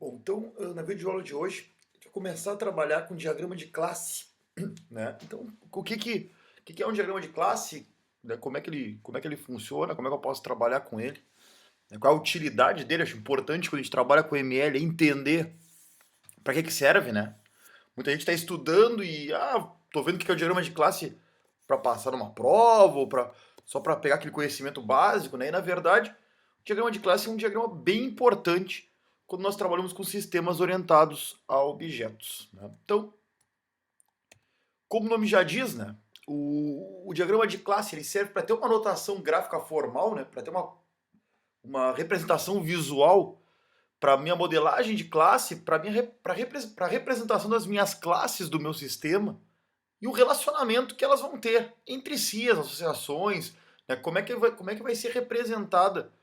Bom, então, na videoaula de hoje, a gente vai começar a trabalhar com diagrama de classe, né? Então, o que é um diagrama de classe? Né? Como é que ele funciona? Como é que eu posso trabalhar com ele? Né? Qual a utilidade dele? Acho importante quando a gente trabalha com ML é entender para que serve, né? Muita gente está estudando e, tô vendo o que é o diagrama de classe para passar numa prova ou só para pegar aquele conhecimento básico, né? E na verdade, o diagrama de classe é um diagrama bem importante quando nós trabalhamos com sistemas orientados a objetos, né? Então, como o nome já diz, né? O diagrama de classe ele serve para ter uma notação gráfica formal, né? Para ter uma representação visual para minha modelagem de classe, para a representação das minhas classes do meu sistema e o relacionamento que elas vão ter entre si, as associações, né? Como é que vai ser representada,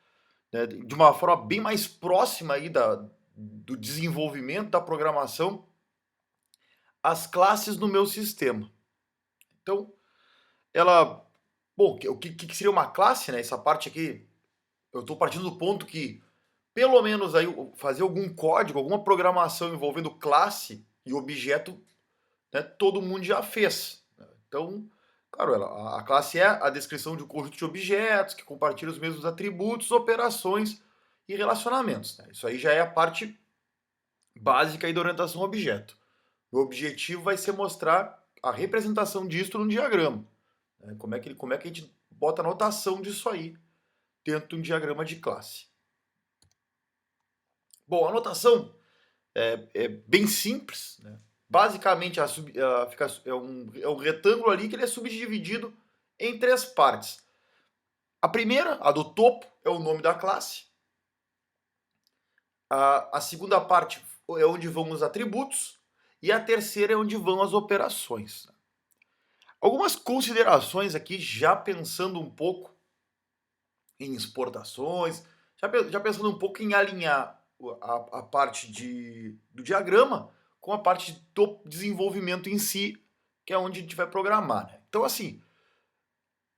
né, de uma forma bem mais próxima aí do desenvolvimento da programação, as classes no meu sistema. Então, ela, bom, o que seria uma classe, né? Essa parte aqui, eu estou partindo do ponto que, pelo menos aí, fazer algum código, alguma programação envolvendo classe e objeto, né, todo mundo já fez. Então, claro, a classe é a descrição de um conjunto de objetos que compartilham os mesmos atributos, operações e relacionamentos, né? Isso aí já é a parte básica aí da orientação a objeto. O objetivo vai ser mostrar a representação disso num diagrama, né? Como é que a gente bota a notação disso aí dentro de um diagrama de classe. Bom, a notação é bem simples, né? Basicamente, é um retângulo ali que ele é subdividido em três partes. A primeira, a do topo, é o nome da classe. A segunda parte é onde vão os atributos. E a terceira é onde vão as operações. Algumas considerações aqui, já pensando um pouco em exportações, já pensando um pouco em alinhar a parte do diagrama com a parte do desenvolvimento em si, que é onde a gente vai programar, né? Então, assim,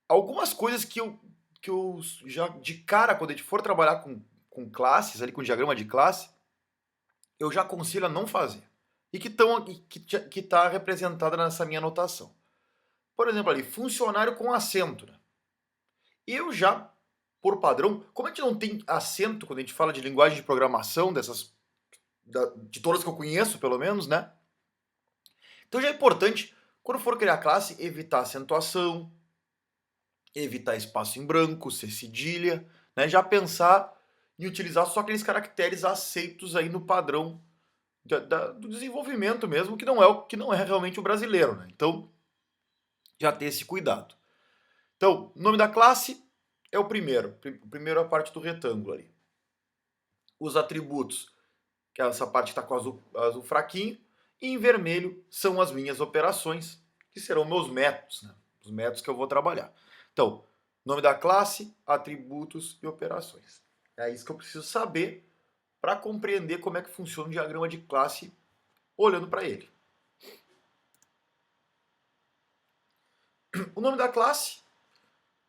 algumas coisas que eu já de cara, quando a gente for trabalhar com classes, ali com diagrama de classe, eu já aconselho a não fazer. E que está representada nessa minha anotação. Por exemplo, ali, funcionário com acento, né? Eu já, por padrão, como a gente não tem acento quando a gente fala de linguagem de programação, de todas que eu conheço, pelo menos, né? Então já é importante, quando for criar classe, evitar acentuação, evitar espaço em branco, ser cedilha, né? Já pensar em utilizar só aqueles caracteres aceitos aí no padrão do desenvolvimento mesmo, que não é realmente o brasileiro, né? Então, já ter esse cuidado. Então, o nome da classe é o primeiro. Primeiro a parte do retângulo ali. Os atributos, que é essa parte que está com azul fraquinho. E em vermelho são as minhas operações, que serão meus métodos, né? Os métodos que eu vou trabalhar. Então, nome da classe, atributos e operações. É isso que eu preciso saber para compreender como é que funciona o diagrama de classe olhando para ele. O nome da classe,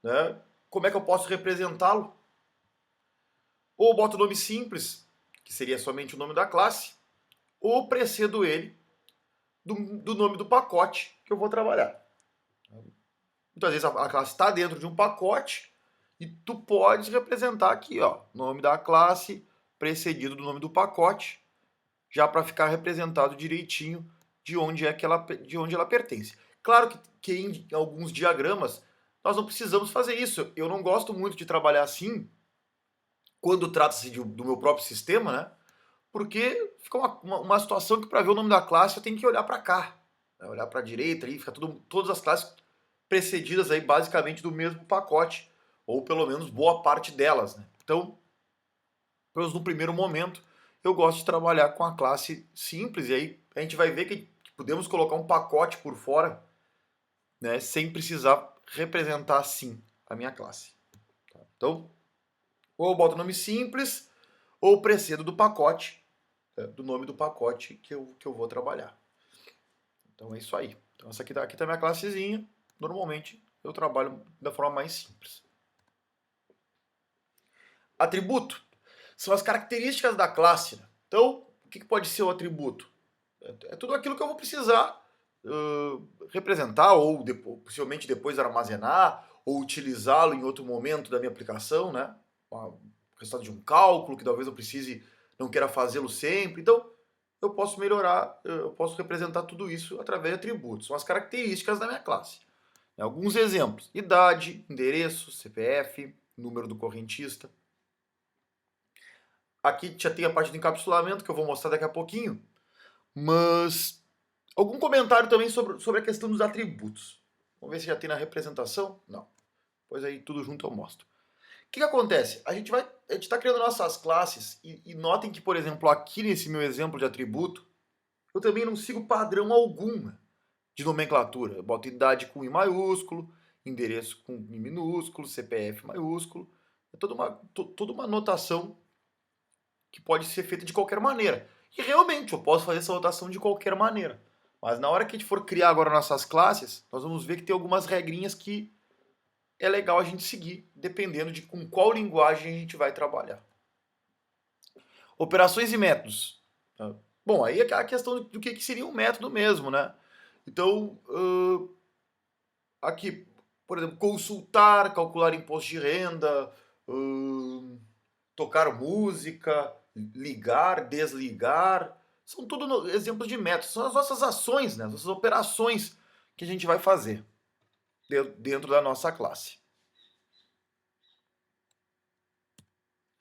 né? Como é que eu posso representá-lo? Ou boto o nome simples, que seria somente o nome da classe, ou precedo ele do nome do pacote que eu vou trabalhar. Muitas vezes a classe está dentro de um pacote e tu pode representar aqui, ó, nome da classe precedido do nome do pacote, já para ficar representado direitinho de onde ela pertence. Claro que em alguns diagramas nós não precisamos fazer isso. Eu não gosto muito de trabalhar assim quando trata-se do meu próprio sistema, né? Porque fica uma situação que para ver o nome da classe eu tenho que olhar para cá, né? Olhar para a direita ali, fica todas as classes precedidas aí basicamente do mesmo pacote, ou pelo menos boa parte delas, né? Então, pelo menos no primeiro momento, eu gosto de trabalhar com a classe simples, e aí a gente vai ver que podemos colocar um pacote por fora, né, sem precisar representar assim a minha classe. Tá? Então, ou eu boto o nome simples, ou precedo do pacote, do nome do pacote que eu vou trabalhar. Então é isso aí. Então essa aqui tá a minha classezinha. Normalmente eu trabalho da forma mais simples. Atributo são as características da classe, né? Então, que pode ser o atributo? É tudo aquilo que eu vou precisar representar ou possivelmente depois armazenar ou utilizá-lo em outro momento da minha aplicação, né? O resultado de um cálculo que talvez eu precise, não queira fazê-lo sempre. Então, eu posso melhorar, eu posso representar tudo isso através de atributos. São as características da minha classe. Alguns exemplos: idade, endereço, CPF, número do correntista. Aqui já tem a parte do encapsulamento que eu vou mostrar daqui a pouquinho. Mas algum comentário também sobre a questão dos atributos. Vamos ver se já tem na representação. Não. Pois aí tudo junto eu mostro. O que acontece? A gente está criando nossas classes e notem que, por exemplo, aqui nesse meu exemplo de atributo, eu também não sigo padrão algum de nomenclatura. Eu boto idade com I maiúsculo, endereço com I minúsculo, CPF maiúsculo. É toda uma notação que pode ser feita de qualquer maneira. E realmente, eu posso fazer essa notação de qualquer maneira. Mas na hora que a gente for criar agora nossas classes, nós vamos ver que tem algumas regrinhas que é legal a gente seguir, dependendo de com qual linguagem a gente vai trabalhar. Operações e métodos. Bom, aí é a questão do que seria um método mesmo, né? Então, aqui, por exemplo, consultar, calcular imposto de renda, tocar música, ligar, desligar, são tudo exemplos de métodos, são as nossas ações, né? As nossas operações que a gente vai fazer dentro da nossa classe.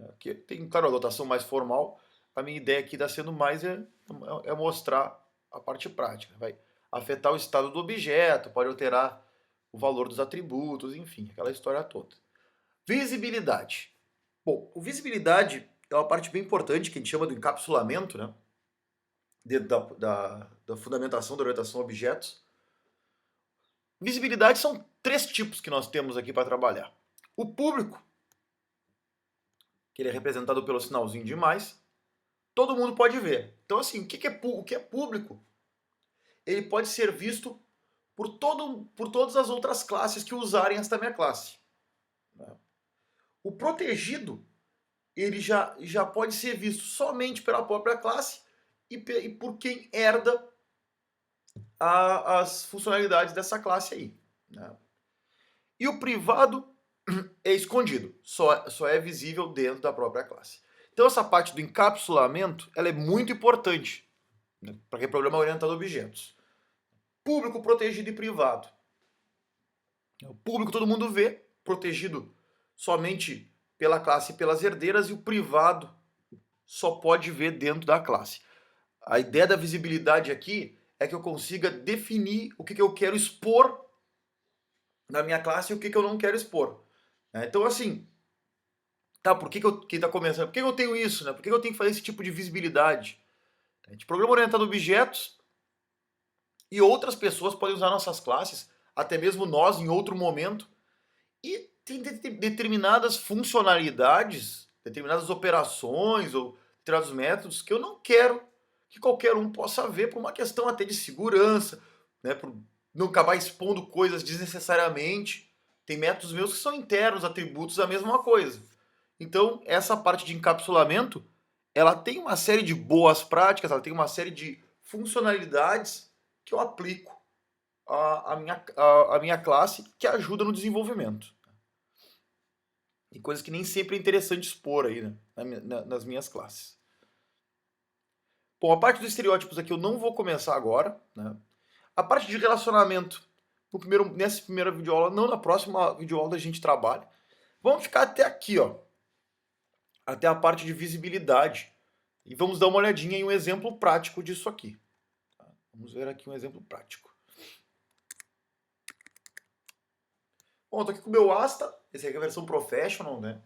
Aqui tem, claro, a notação mais formal. A minha ideia aqui está sendo mais é mostrar a parte prática. Vai afetar o estado do objeto, pode alterar o valor dos atributos, enfim, aquela história toda. Visibilidade. Bom, o visibilidade é uma parte bem importante que a gente chama do encapsulamento, né? Dentro da fundamentação da orientação a objetos. Visibilidade são 3 tipos que nós temos aqui para trabalhar. O público, que ele é representado pelo sinalzinho de mais, todo mundo pode ver. Então, assim, o que é público? Ele pode ser visto por todas as outras classes que usarem esta minha classe. O protegido, ele já pode ser visto somente pela própria classe e por quem herda as funcionalidades dessa classe aí. Né? E o privado é escondido, só é visível dentro da própria classe. Então essa parte do encapsulamento ela é muito importante, né, para que problema orientado a objetos. Público, protegido e privado. O público todo mundo vê, protegido somente pela classe e pelas herdeiras, e o privado só pode ver dentro da classe. A ideia da visibilidade aqui é que eu consiga definir o que eu quero expor na minha classe e o que eu não quero expor. Então, assim, tá, quem está começando, por que eu tenho isso? Né? Por que eu tenho que fazer esse tipo de visibilidade? A gente programa orientado a objetos e outras pessoas podem usar nossas classes, até mesmo nós em outro momento, e tem determinadas funcionalidades, determinadas operações ou determinados métodos que eu não quero que qualquer um possa ver por uma questão até de segurança, né, por não acabar expondo coisas desnecessariamente. Tem métodos meus que são internos, atributos, a mesma coisa. Então, essa parte de encapsulamento, ela tem uma série de boas práticas, ela tem uma série de funcionalidades que eu aplico à minha classe que ajuda no desenvolvimento. E coisas que nem sempre é interessante expor aí, né, nas minhas classes. Bom, a parte dos estereótipos aqui eu não vou começar agora, né? A parte de relacionamento, nessa primeira videoaula, não, na próxima videoaula a gente trabalha. Vamos ficar até aqui, ó. Até a parte de visibilidade. E vamos dar uma olhadinha em um exemplo prático disso aqui. Tá? Vamos ver aqui um exemplo prático. Bom, eu tô aqui com o meu Asta. Essa aqui é a versão Professional, né?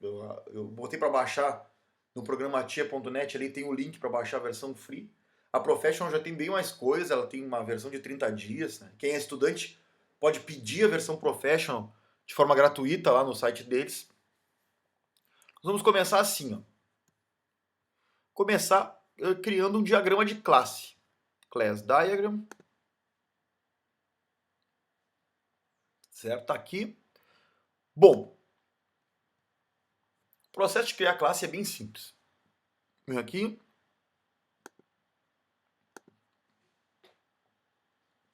Eu botei para baixar no programa tia.net, ali tem o link para baixar a versão free. A Professional já tem bem mais coisa, ela tem uma versão de 30 dias. Né? Quem é estudante pode pedir a versão Professional de forma gratuita lá no site deles. Nós vamos começar assim, ó. Começar criando um diagrama de classe. Class Diagram. Certo? Tá aqui. Bom, o processo de criar classe é bem simples. Vem aqui.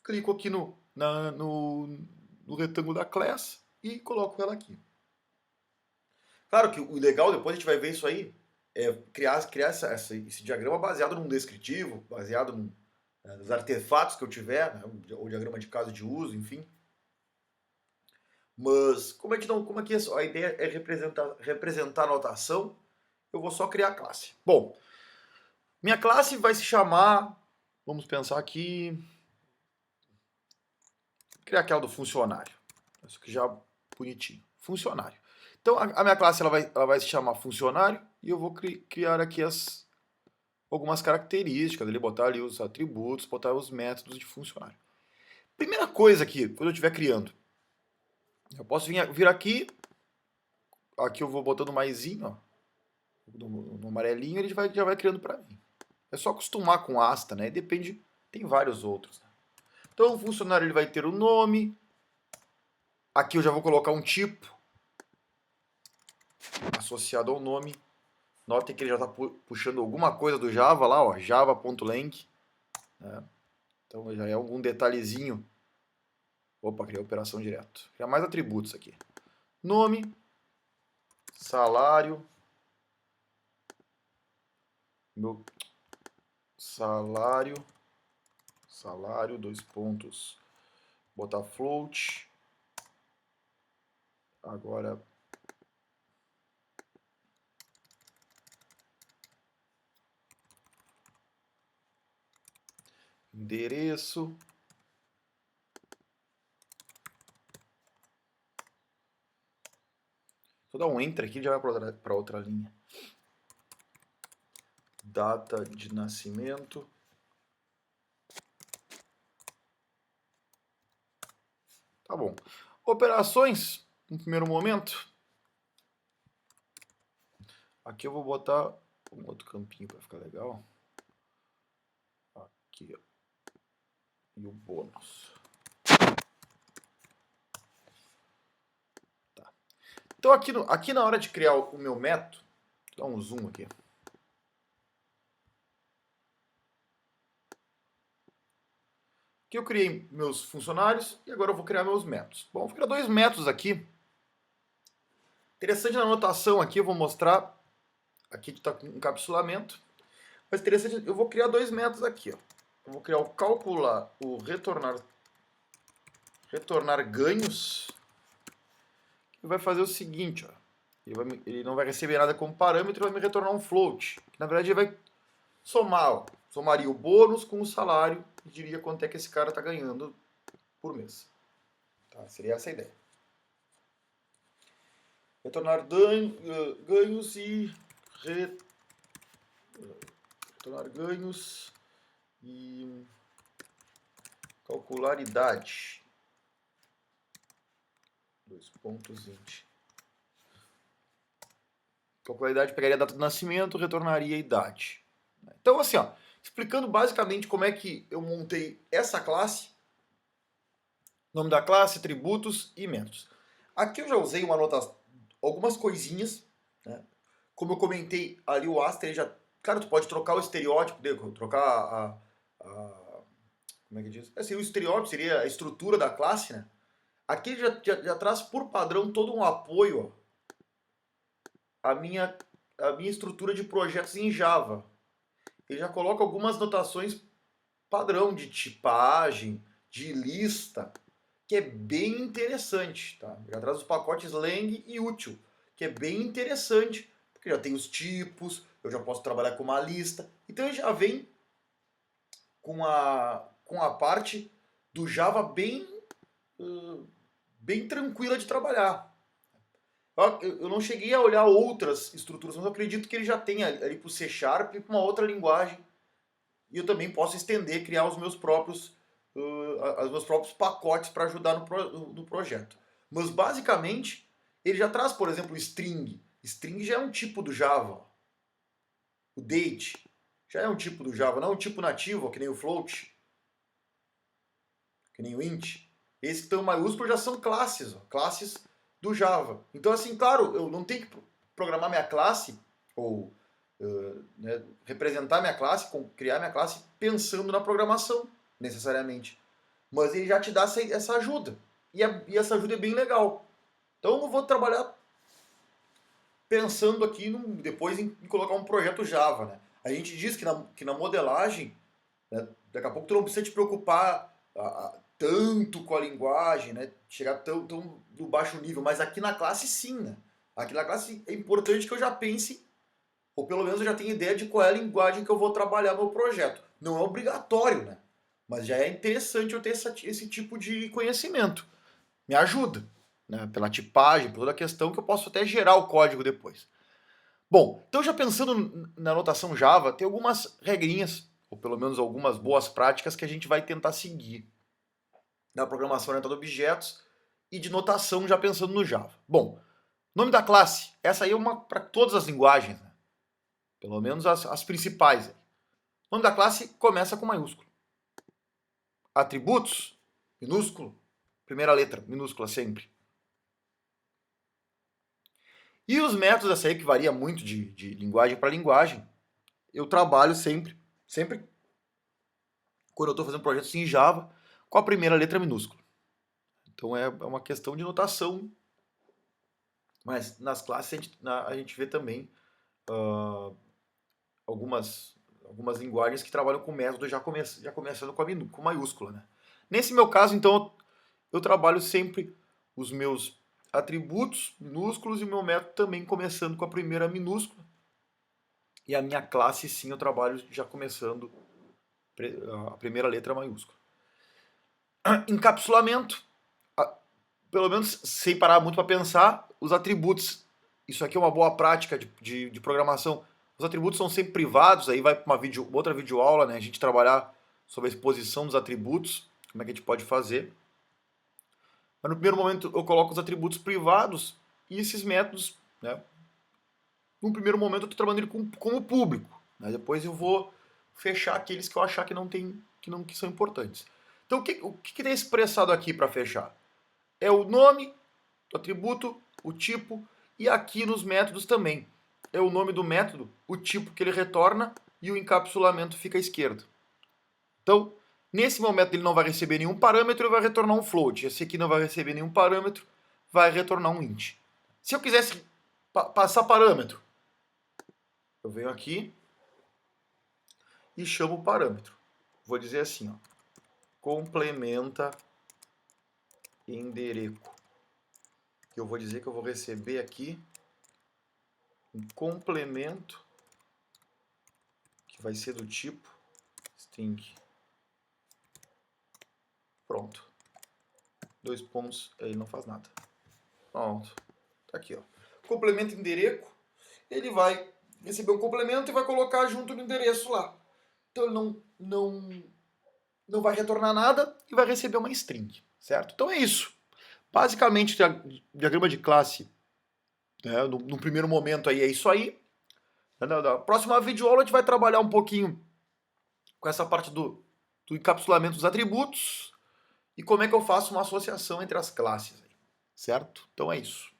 clico aqui no retângulo da class e coloco ela aqui. Claro que o legal, depois a gente vai ver isso aí, é criar esse diagrama baseado num descritivo, baseado nos artefatos que eu tiver, né, o diagrama de caso de uso, enfim. Mas como é que a ideia é representar a notação, eu vou só criar a classe. Bom, minha classe vai se chamar, vamos pensar aqui, criar aquela do funcionário. Isso aqui já bonitinho. Funcionário. Então a minha classe ela vai se chamar funcionário e eu vou criar aqui algumas características, ali, botar ali os atributos, botar os métodos de funcionário. Primeira coisa aqui, quando eu estiver criando, eu posso vir aqui eu vou botando maisinho, ó, no amarelinho, ele já vai criando para mim. É só acostumar com asta, né? Depende, tem vários outros. Né? Então o funcionário ele vai ter o nome. Aqui eu já vou colocar um tipo associado ao nome. Notem que ele já está puxando alguma coisa do Java lá, ó, java.lang. Né? Então já é algum detalhezinho. Opa, criei a operação direto. Criar mais atributos aqui. Nome, salário, meu salário, 2 pontos, botar float. Agora endereço. Vou dar um enter aqui e já vai para outra linha. Data de nascimento. Tá bom. Operações, no primeiro momento. Aqui eu vou botar um outro campinho para ficar legal. Aqui, ó. E o bônus. Tá. Então aqui na hora de criar o meu método, vou dar um zoom aqui. Aqui eu criei meus funcionários e agora eu vou criar meus métodos. Bom, vou criar 2 métodos aqui. Interessante na anotação aqui, eu vou mostrar. Aqui está com encapsulamento. Mas interessante, eu vou criar 2 métodos aqui. Ó. Eu vou criar o calcular, o retornar ganhos. Que vai fazer o seguinte, ó. Ele não vai receber nada como parâmetro, vai me retornar um float. Que, na verdade, ele vai somar. Ó. Somaria o bônus com o salário e diria quanto é que esse cara está ganhando por mês. Tá? Seria essa a ideia. Retornar ganhos e retornar ganhos e calcular idade. 2 pontos int. Calcular a idade, pegaria a data do nascimento, retornaria a idade. Então, assim, ó, explicando basicamente como é que eu montei essa classe, nome da classe, atributos e métodos. Aqui eu já usei uma anotação, algumas coisinhas, né? Como eu comentei ali, o Astra, ele já... Claro, tu pode trocar o estereótipo dele, trocar como é que diz? Assim, o estereótipo seria a estrutura da classe, né? Aqui ele já traz por padrão todo um apoio, ó, à minha estrutura de projetos em Java. Ele já coloca algumas notações padrão de tipagem, de lista, que é bem interessante, tá? Já traz os pacotes lang e útil, que é bem interessante, porque já tem os tipos, eu já posso trabalhar com uma lista. Então ele já vem com a parte do Java bem tranquila de trabalhar. Eu não cheguei a olhar outras estruturas, mas eu acredito que ele já tem ali para o C# e para uma outra linguagem. E eu também posso estender, criar os meus próprios pacotes para ajudar no projeto. Mas basicamente, ele já traz, por exemplo, o string. String já é um tipo do Java. O date já é um tipo do Java, não é um tipo nativo, que nem o float, que nem o int. Esses que estão em maiúsculo já são classes, ó, classes do Java. Então, assim, claro, eu não tenho que programar minha classe ou representar minha classe, criar minha classe pensando na programação, necessariamente. mas ele já te dá essa ajuda. E essa ajuda é bem legal. Então eu vou trabalhar pensando aqui depois em colocar um projeto Java, né? A gente diz que na modelagem, né, daqui a pouco tu não precisa te preocupar tanto com a linguagem, né? Chegar tão do baixo nível, mas aqui na classe sim, né? Aqui na classe é importante que eu já pense, ou pelo menos eu já tenha ideia de qual é a linguagem que eu vou trabalhar no projeto. Não é obrigatório, né? Mas já é interessante eu ter esse tipo de conhecimento. Me ajuda, né? Pela tipagem, por toda a questão que eu posso até gerar o código depois. Bom, então já pensando na notação Java, tem algumas regrinhas, ou pelo menos algumas boas práticas que a gente vai tentar seguir na programação orientada a objetos e de notação já pensando no Java. Bom, nome da classe, essa aí é uma para todas as linguagens, né? Pelo menos as principais. O nome da classe começa com maiúsculo. Atributos, minúsculo. Primeira letra, minúscula sempre. E os métodos, essa aí que varia muito de linguagem para linguagem, eu trabalho sempre quando eu estou fazendo projetos em Java, com a primeira letra minúscula. Então é uma questão de notação, mas nas classes a gente vê também algumas linguagens que trabalham com método já começando com maiúscula. Né? Nesse meu caso, então, eu trabalho sempre os meus atributos minúsculos e o meu método também começando com a primeira minúscula. E a minha classe, sim, eu trabalho já começando a primeira letra maiúscula. Encapsulamento, pelo menos sem parar muito para pensar, os atributos. Isso aqui é uma boa prática de programação. Os atributos são sempre privados, aí vai para outra videoaula, né? A gente trabalhar sobre a exposição dos atributos, como é que a gente pode fazer. Mas no primeiro momento eu coloco os atributos privados e esses métodos, né? No primeiro momento eu estou trabalhando ele como público. Né? Depois eu vou fechar aqueles que eu achar que são importantes. Então o que está expressado aqui para fechar? É o nome do atributo, o tipo, e aqui nos métodos também. É o nome do método, o tipo que ele retorna e o encapsulamento fica à esquerda. Então, nesse meu método ele não vai receber nenhum parâmetro e vai retornar um float. Esse aqui não vai receber nenhum parâmetro, vai retornar um int. Se eu quisesse passar parâmetro, eu venho aqui e chamo o parâmetro. Vou dizer assim, ó, complementa endereço. Eu vou dizer que eu vou receber aqui um complemento que vai ser do tipo string. Pronto. 2 pontos, ele não faz nada. Pronto. Tá aqui, ó. Complemento endereço, ele vai receber um complemento e vai colocar junto no endereço lá. Então ele não vai retornar nada e vai receber uma string, certo? Então é isso. Basicamente, diagrama de classe, né, no primeiro momento aí é isso aí. Na próxima videoaula a gente vai trabalhar um pouquinho com essa parte do encapsulamento dos atributos e como é que eu faço uma associação entre as classes, certo? Então é isso.